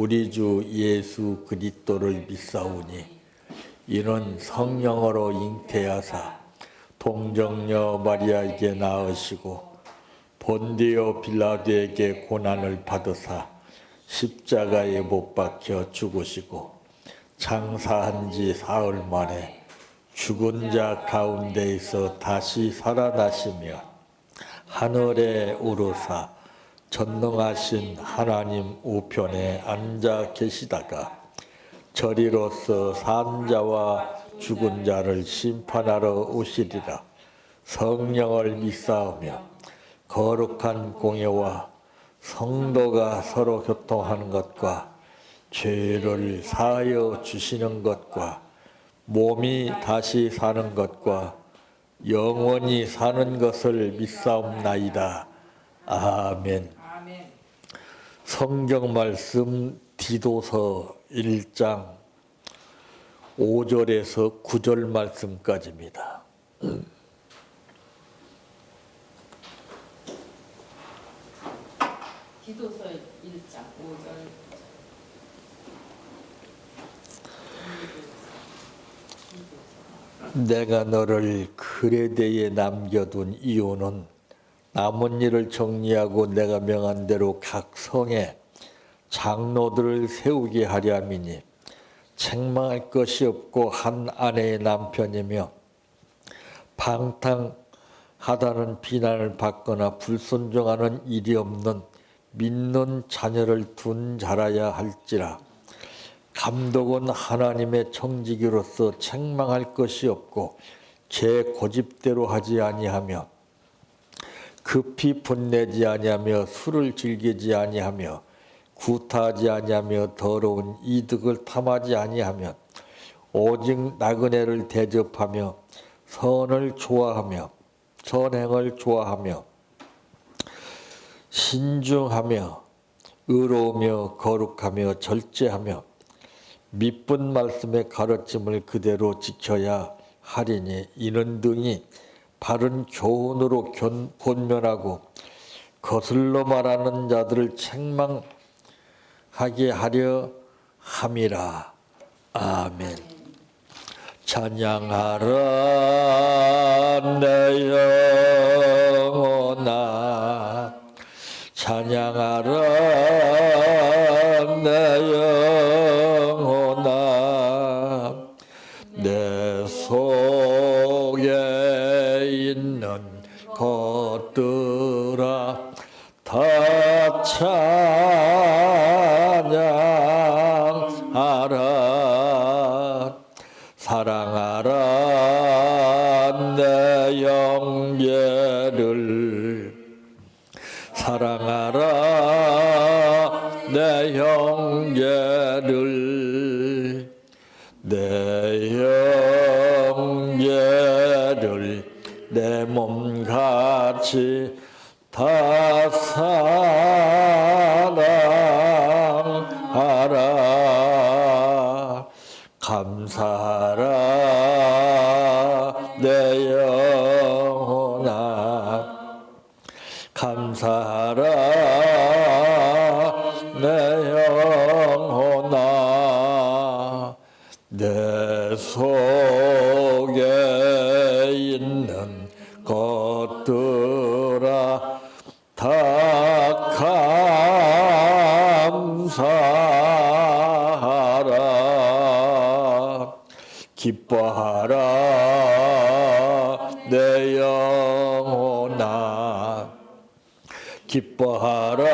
우리 주 예수 그리스도를 믿사오니 이는 성령으로 잉태하사 동정녀 마리아에게 낳으시고 본디오 빌라도에게 고난을 받으사 십자가에 못 박혀 죽으시고 장사한 지 사흘 만에 죽은 자 가운데에서 다시 살아나시며 하늘에 오르사 전능하신 하나님 우편에 앉아 계시다가 저리로서 산 자와 죽은 자를 심판하러 오시리라. 성령을 믿사오며 거룩한 공예와 성도가 서로 교통하는 것과 죄를 사하여 주시는 것과 몸이 다시 사는 것과 영원히 사는 것을 믿사옵나이다. 아멘. 성경 말씀 디도서 1장 5절에서 9절 말씀까지입니다. 디도서 1장 5절. 내가 너를 크레데에 남겨둔 이유는 남은 일을 정리하고 내가 명한 대로 각 성에 장로들을 세우게 하려 함이니 책망할 것이 없고 한 아내의 남편이며 방탕하다는 비난을 받거나 불순종하는 일이 없는 믿는 자녀를 둔 자라야 할지라. 감독은 하나님의 청지기로서 책망할 것이 없고 제 고집대로 하지 아니하며 급히 분내지 아니하며 술을 즐기지 아니하며 구타하지 아니하며 더러운 이득을 탐하지 아니하며 오직 나그네를 대접하며 선을 좋아하며 선행을 좋아하며 신중하며 의로우며 거룩하며 절제하며 미쁜 말씀의 가르침을 그대로 지켜야 하리니 이는 등이 바른 교훈으로 권면하고 거슬러 말하는 자들을 책망하게 하려 함이라. 아멘. 찬양하라 내 영혼아, 찬양하라 내 영혼아, 내 속에 있는 것들아 다 찬양하라. 사랑하라 내 형제를, 사랑하라 내 형제를, 내 형제를 내 몸같이 다 사랑하라. 감사하라 내 영혼아, 감사하라 내 영혼아, 내 속에 있는 것들아 다 감사하라. 기뻐하라 내 영혼아, 기뻐하라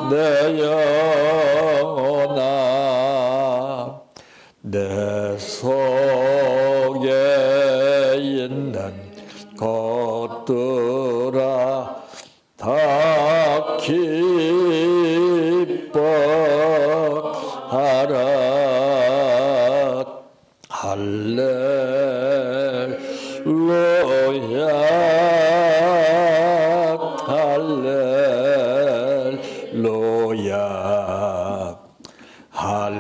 내 영혼아, 내 속에 있는 것들아 다 기뻐하라. 할렐루야, 할렐루야, 할렐루야. 아멘.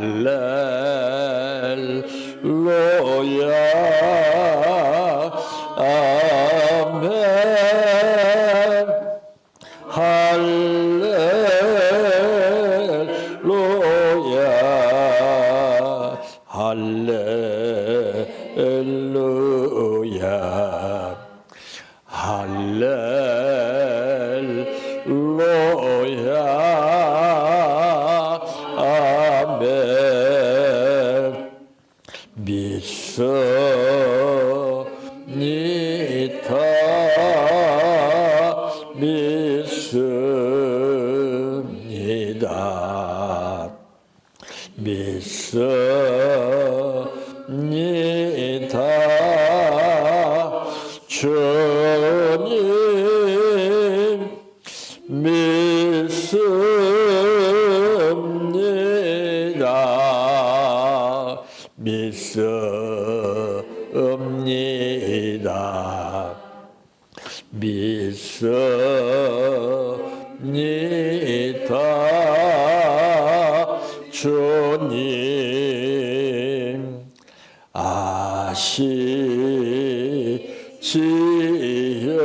할렐루야. 믿습니다. 주님 믿습니다. 믿습니다. 믿습니다. 주님 아시지요. 주님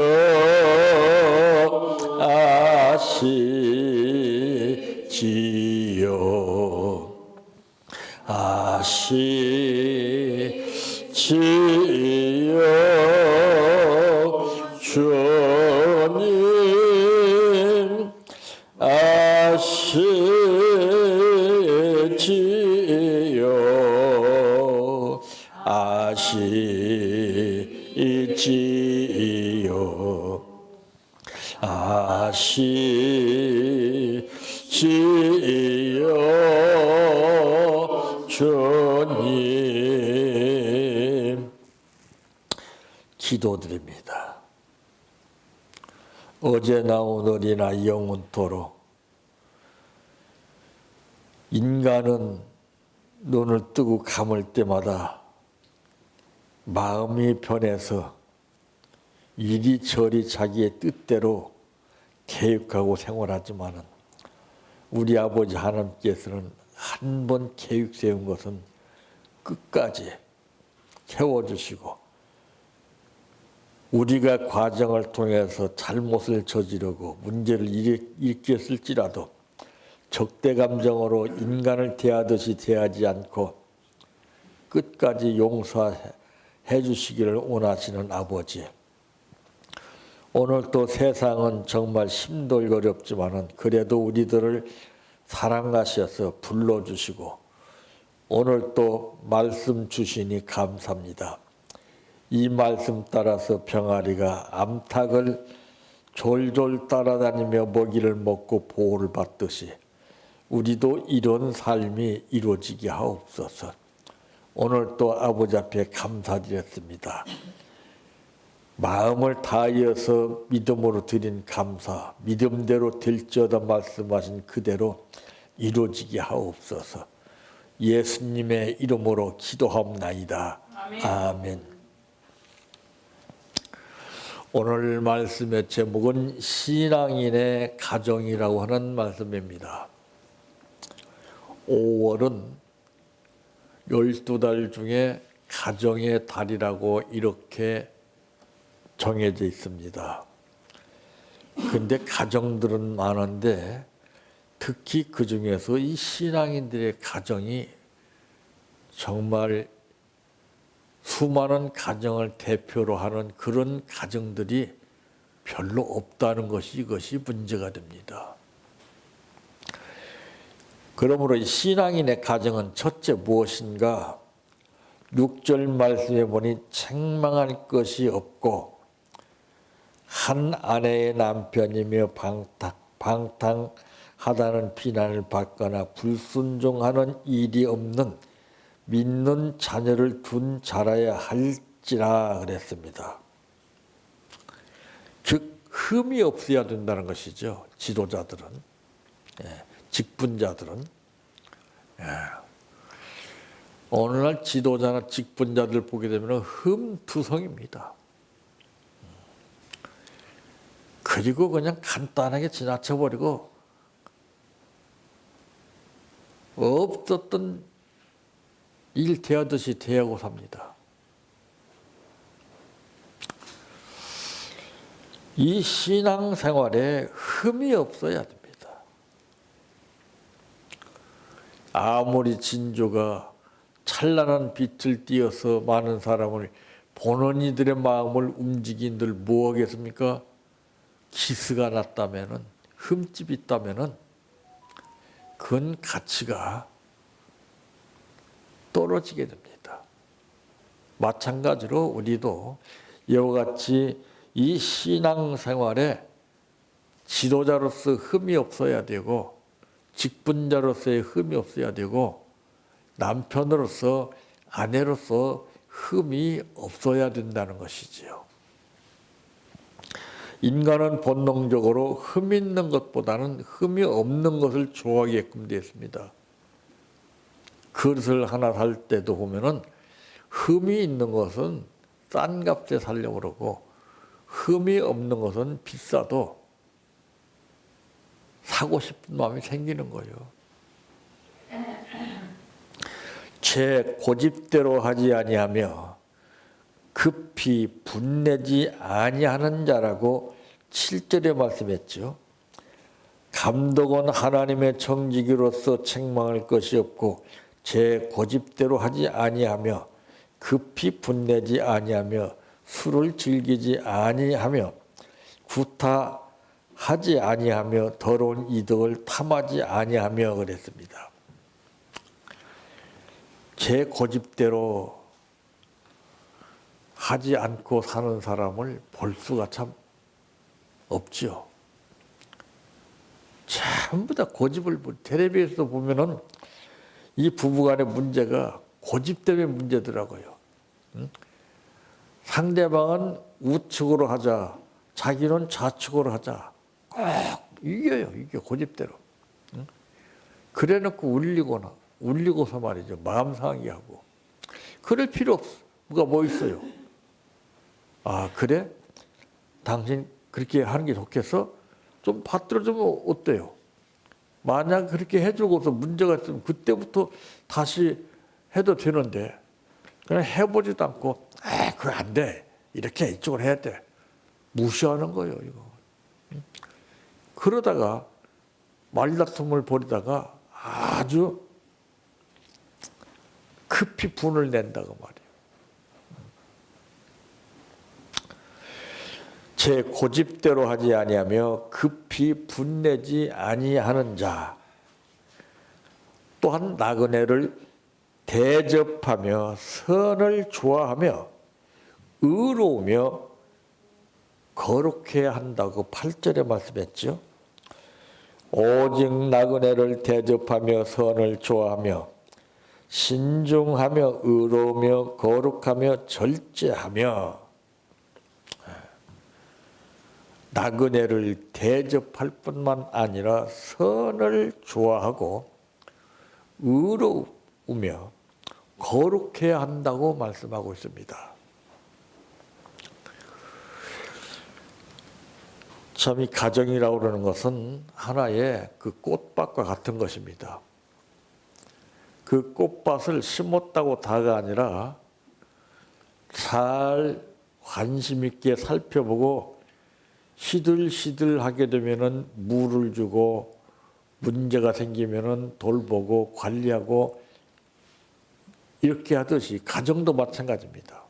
아시지요. 아시지요. 아시지요. 주님 기도드립니다. 어제나 오늘이나 영원토록 인간은 눈을 뜨고 감을 때마다 마음이 변해서 이리저리 자기의 뜻대로 계획하고 생활하지만은 우리 아버지 하나님께서는 한 번 계획 세운 것은 끝까지 채워주시고 우리가 과정을 통해서 잘못을 저지르고 문제를 일으켰을지라도 적대 감정으로 인간을 대하듯이 대하지 않고 끝까지 용서해 주시기를 원하시는 아버지. 오늘 또 세상은 정말 힘들고렵지만은 그래도 우리들을 사랑하셔서 불러주시고 오늘 또 말씀 주시니 감사합니다. 이 말씀 따라서 병아리가 암탉을 졸졸 따라다니며 먹이를 먹고 보호를 받듯이 우리도 이런 삶이 이루어지게 하옵소서. 오늘 또 아버지 앞에 감사드렸습니다. 마음을 다하여서 믿음으로 드린 감사, 믿음대로 될지어다 말씀하신 그대로 이루어지게 하옵소서. 예수님의 이름으로 기도하옵나이다. 아멘. 오늘 말씀의 제목은 신앙인의 가정이라고 하는 말씀입니다. 5월은 12달 중에 가정의 달이라고 이렇게 정해져 있습니다. 근데 가정들은 많은데 특히 그 중에서 이 신앙인들의 가정이 정말 수많은 가정을 대표로 하는 그런 가정들이 별로 없다는 것이 이것이 문제가 됩니다. 그러므로 이 신앙인의 가정은 첫째 무엇인가? 6절 말씀에 보니 책망할 것이 없고 한 아내의 남편이며 방탕하다는 비난을 받거나 불순종하는 일이 없는 믿는 자녀를 둔 자라야 할지라 그랬습니다. 즉 흠이 없어야 된다는 것이죠. 지도자들은, 직분자들은. 오늘날 지도자나 직분자들 보게 되면 흠투성입니다. 그리고 그냥 간단하게 지나쳐버리고 없었던 일 대하듯이 대하고 삽니다. 이 신앙생활에 흠이 없어야 됩니다. 아무리 진주가 찬란한 빛을 띄어서 많은 사람을 보는 이들의 마음을 움직인들 뭐 하겠습니까? 기스가 났다면은, 흠집이 있다면은 그건 가치가 떨어지게 됩니다. 마찬가지로 우리도 이와 같이 이 신앙생활에 지도자로서 흠이 없어야 되고 직분자로서의 흠이 없어야 되고 남편으로서 아내로서 흠이 없어야 된다는 것이지요. 인간은 본능적으로 흠 있는 것보다는 흠이 없는 것을 좋아하게끔 되어 있습니다. 그릇을 하나 살 때도 보면은 흠이 있는 것은 싼 값에 살려고 그러고 흠이 없는 것은 비싸도 사고 싶은 마음이 생기는 거예요. 제 고집대로 하지 아니하며 급히 분내지 아니하는 자라고 7절에 말씀했죠. 감독은 하나님의 청지기로서 책망할 것이 없고 제 고집대로 하지 아니하며 급히 분내지 아니하며 술을 즐기지 아니하며 구타하지 아니하며 더러운 이득을 탐하지 아니하며 그랬습니다. 제 고집대로 하지 않고 사는 사람을 볼 수가 참 없죠. 전부 다 고집을, 텔레비에서 보면은 이 부부간의 문제가 고집 때문에 문제더라고요. 상대방은 우측으로 하자, 자기는 좌측으로 하자. 꼭 이겨요, 이겨, 고집대로. 그래 놓고 울리고서 말이죠. 마음 상하게 하고. 그럴 필요 없어. 뭐 있어요. 아, 그래? 당신 그렇게 하는 게 좋겠어? 좀 받들어주면 어때요? 만약 그렇게 해주고서 문제가 있으면 그때부터 다시 해도 되는데 그냥 해보지도 않고 그거 안 돼. 이렇게 이쪽으로 해야 돼. 무시하는 거예요, 이거. 그러다가 말다툼을 벌이다가 아주 급히 분을 낸다고 말이에요. 제 고집대로 하지 아니하며 급히 분내지 아니하는 자 또한 나그네를 대접하며 선을 좋아하며 의로우며 거룩해 한다고 8절에 말씀했죠. 오직 나그네를 대접하며 선을 좋아하며 신중하며 의로우며 거룩하며 절제하며 나그네를 대접할 뿐만 아니라 선을 좋아하고 의로우며 거룩해야 한다고 말씀하고 있습니다. 참 이 가정이라고 그러는 것은 하나의 그 꽃밭과 같은 것입니다. 그 꽃밭을 심었다고 다가 아니라 잘 관심 있게 살펴보고 시들시들하게 되면은 물을 주고 문제가 생기면은 돌보고 관리하고 이렇게 하듯이 가정도 마찬가지입니다.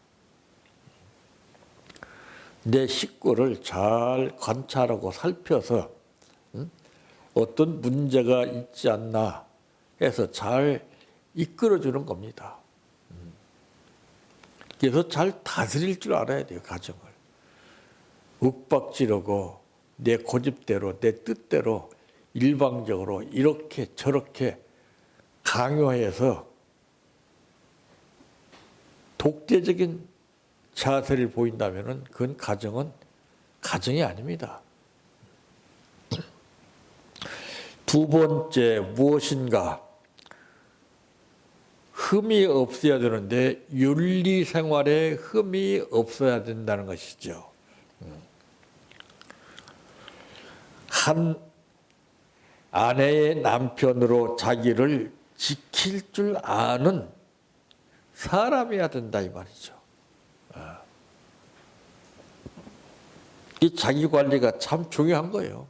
내 식구를 잘 관찰하고 살펴서 어떤 문제가 있지 않나 해서 잘 이끌어주는 겁니다. 그래서 잘 다스릴 줄 알아야 돼요, 가정을. 윽박지르고 내 고집대로 내 뜻대로 일방적으로 이렇게 저렇게 강요해서 독재적인 자세를 보인다면 그건 가정이 아닙니다. 두 번째 무엇인가? 흠이 없어야 되는데 윤리 생활에 흠이 없어야 된다는 것이죠. 한 아내의 남편으로 자기를 지킬 줄 아는 사람이어야 된다 이 말이죠. 이 자기 관리가 참 중요한 거예요.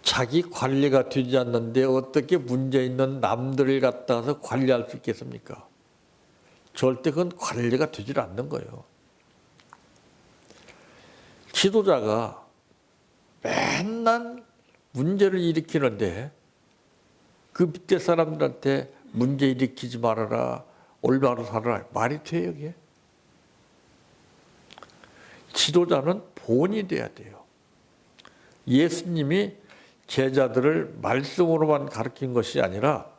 자기 관리가 되지 않는데 어떻게 문제 있는 남들을 갖다서 관리할 수 있겠습니까? 절대 그건 관리가 되질 않는 거예요. 지도자가 맨날 문제를 일으키는데 그 밑에 사람들한테 문제 일으키지 말아라, 올바로 살아라 말이 돼요, 이게? 지도자는 본이 돼야 돼요. 예수님이 제자들을 말씀으로만 가르친 것이 아니라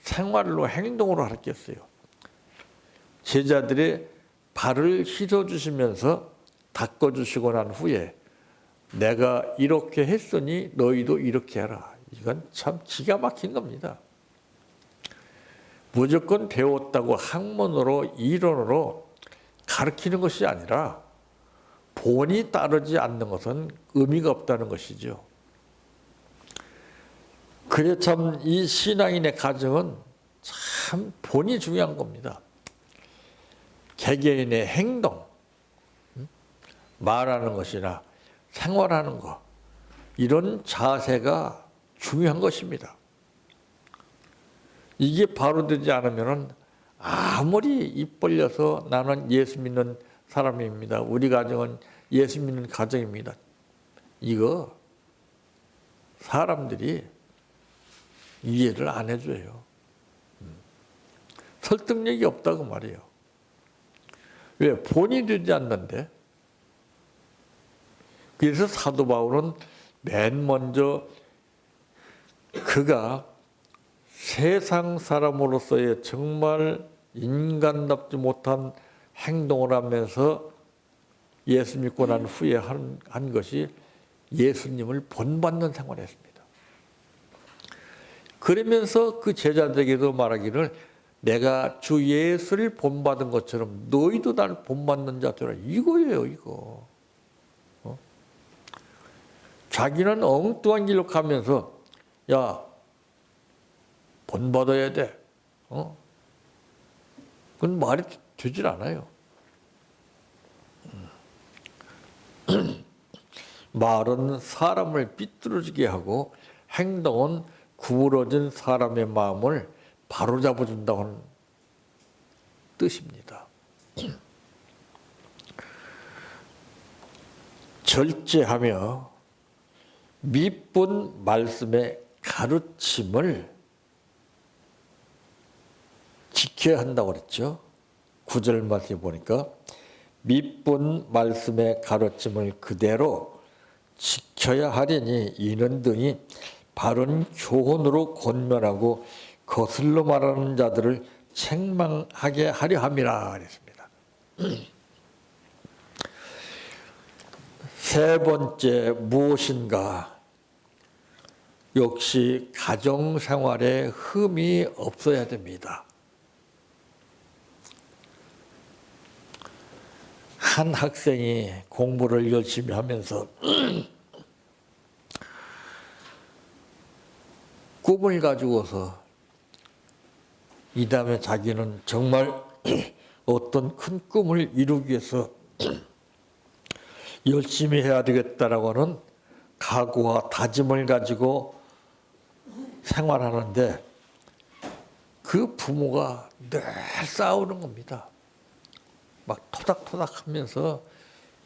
생활로 행동으로 가르쳤어요. 제자들의 발을 씻어주시면서 닦아주시고 난 후에 내가 이렇게 했으니 너희도 이렇게 해라. 이건 참 기가 막힌 겁니다. 무조건 배웠다고 학문으로 이론으로 가르치는 것이 아니라 본이 따르지 않는 것은 의미가 없다는 것이죠. 그래 참 이 신앙인의 가정은 참 본이 중요한 겁니다. 개개인의 행동, 말하는 것이나 생활하는 것, 이런 자세가 중요한 것입니다. 이게 바로 되지 않으면 아무리 입 벌려서 나는 예수 믿는 사람입니다. 우리 가정은 예수 믿는 가정입니다. 이거 사람들이 이해를 안 해줘요. 설득력이 없다고 말이에요. 왜? 본이 되지 않는데. 그래서 사도 바울은 맨 먼저 그가 세상 사람으로서의 정말 인간답지 못한 행동을 하면서 예수 믿고 난 후에 한 것이 예수님을 본받는 생활을 했습니다. 그러면서 그 제자들에게도 말하기를 내가 주 예수를 본받은 것처럼 너희도 날 본받는 자 되라. 이거예요, 이거. 자기는 엉뚱한 길로 가면서 야, 본받아야 돼. 그건 말이 되질 않아요. 말은 사람을 삐뚤어지게 하고 행동은 구부러진 사람의 마음을 바로잡아준다는 뜻입니다. 절제하며 미쁜 말씀의 가르침을 지켜야 한다고 그랬죠. 9절 말씀에 보니까 미쁜 말씀의 가르침을 그대로 지켜야 하리니 이는 등이 바른 교훈으로 권면하고 거슬러 말하는 자들을 책망하게 하려 함이라 그랬습니다. 세 번째 무엇인가? 역시 가정생활에 흠이 없어야 됩니다. 한 학생이 공부를 열심히 하면서 꿈을 가지고서 이 다음에 자기는 정말 어떤 큰 꿈을 이루기 위해서 열심히 해야 되겠다라고 하는 각오와 다짐을 가지고 생활하는데 그 부모가 늘 싸우는 겁니다. 막 토닥토닥 하면서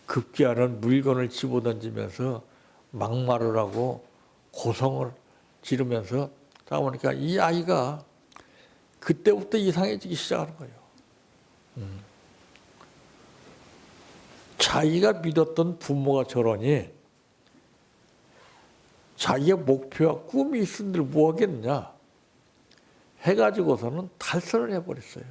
급기야는 물건을 집어던지면서 막말을 하고 고성을 지르면서 싸우니까 이 아이가 그때부터 이상해지기 시작하는 거예요. 자기가 믿었던 부모가 저러니 자기의 목표와 꿈이 있은들 뭐 하겠느냐 해가지고서는 탈선을 해버렸어요.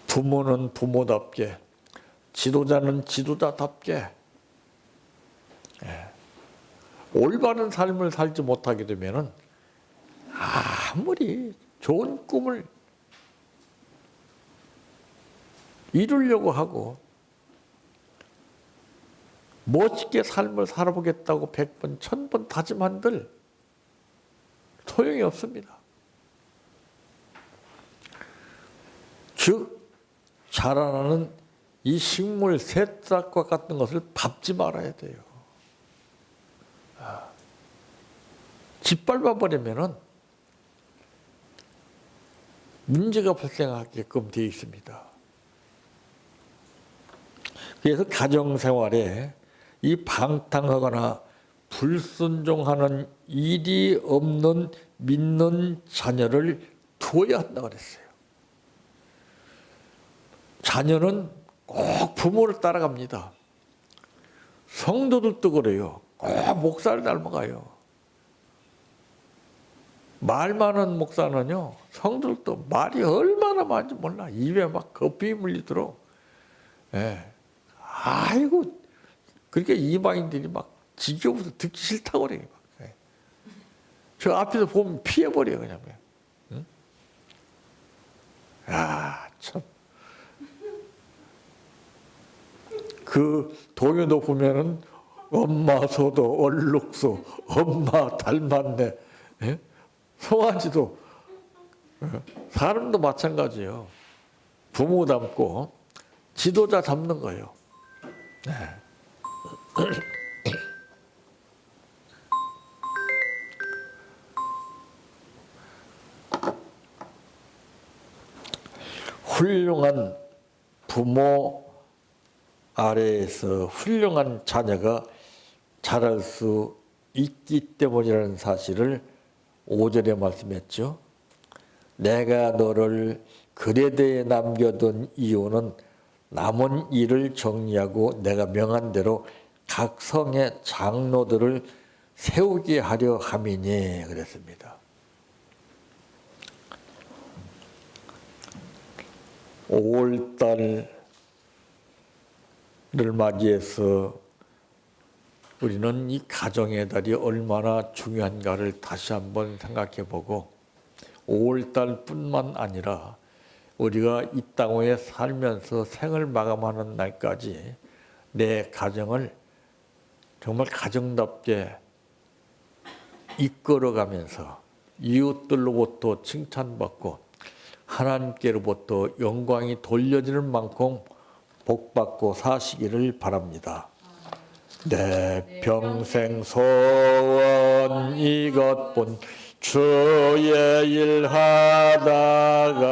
부모는 부모답게, 지도자는 지도자답게 올바른 삶을 살지 못하게 되면은 아무리 좋은 꿈을 이루려고 하고 멋지게 삶을 살아보겠다고 100번, 1000번 다짐한들 소용이 없습니다. 즉 자라나는 이 식물 새싹과 같은 것을 밟지 말아야 돼요. 짓밟아 버리면은 문제가 발생하게끔 되어 있습니다. 그래서 가정생활에 이 방탕하거나 불순종하는 일이 없는 믿는 자녀를 두어야 한다고 그랬어요. 자녀는 꼭 부모를 따라갑니다. 성도들도 그래요. 꼭 목사를 닮아가요. 말 많은 목사는요, 성도들도 말이 얼마나 많은지 몰라. 입에 막 거품이 물리도록. 예. 아이고, 그러니까 이방인들이 막 지겨워서 듣기 싫다고 그래요. 예. 저 앞에서 보면 피해버려요, 그냥. 응? 아, 참. 그 동요도 보면은 엄마 소도 얼룩소, 엄마 닮았네. 예? 송아지도, 사람도 마찬가지예요. 부모 닮고 지도자 닮는 거예요. 네. 훌륭한 부모 아래에서 훌륭한 자녀가 자랄 수 있기 때문이라는 사실을 5절에 말씀했죠. 내가 너를 그레데에 남겨둔 이유는 남은 일을 정리하고 내가 명한 대로 각 성의 장로들을 세우게 하려 함이니 그랬습니다. 5월달을 맞이해서 우리는 이 가정의 달이 얼마나 중요한가를 다시 한번 생각해 보고 5월달뿐만 아니라 우리가 이 땅에 살면서 생을 마감하는 날까지 내 가정을 정말 가정답게 이끌어가면서 이웃들로부터 칭찬받고 하나님께로부터 영광이 돌려지는 만큼 복받고 사시기를 바랍니다. 내 평생 소원 이것뿐 주의 일 하다가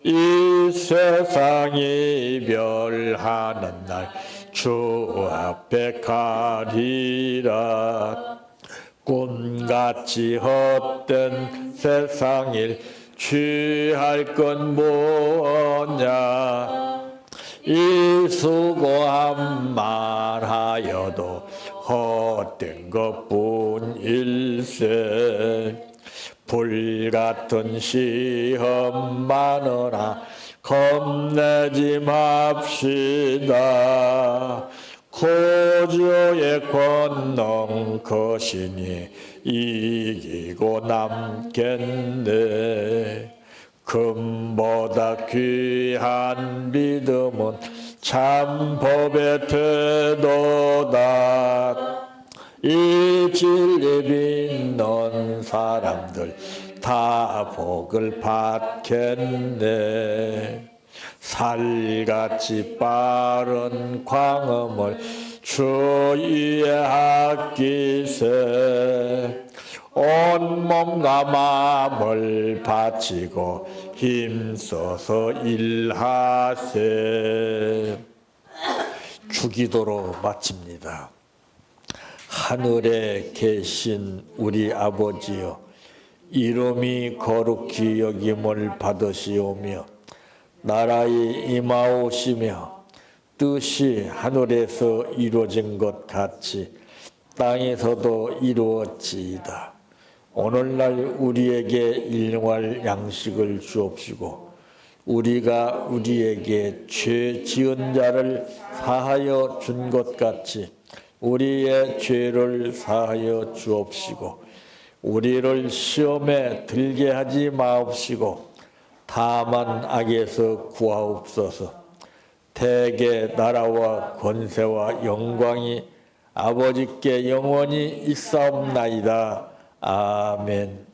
이 세상 이별하는 날 주 앞에 가리라. 꿈같이 헛된 세상 일 취할 건 뭐냐. 이 수고한 말하여도 헛된 것뿐일세. 불같은 시험 많으나 겁내지 맙시다. 구주의 권능 거시니 이기고 남겠네. 금보다 귀한 믿음은 참 법의 태도다. 이 진리 믿는 사람들 다 복을 받겠네. 살같이 빠른 광음을 주위에 아끼세. 온몸과 마음을 바치고 힘써서 일하세. 주기도로 마칩니다. 하늘에 계신 우리 아버지여, 이름이 거룩히 여김을 받으시오며 나라의 임하오시며 뜻이 하늘에서 이루어진 것 같이 땅에서도 이루어지이다. 오늘날 우리에게 일용할 양식을 주옵시고 우리가 우리에게 죄 지은 자를 사하여 준 것 같이 우리의 죄를 사하여 주옵시고 우리를 시험에 들게 하지 마옵시고 다만 악에서 구하옵소서. 대개 나라와 권세와 영광이 아버지께 영원히 있사옵나이다. 아멘.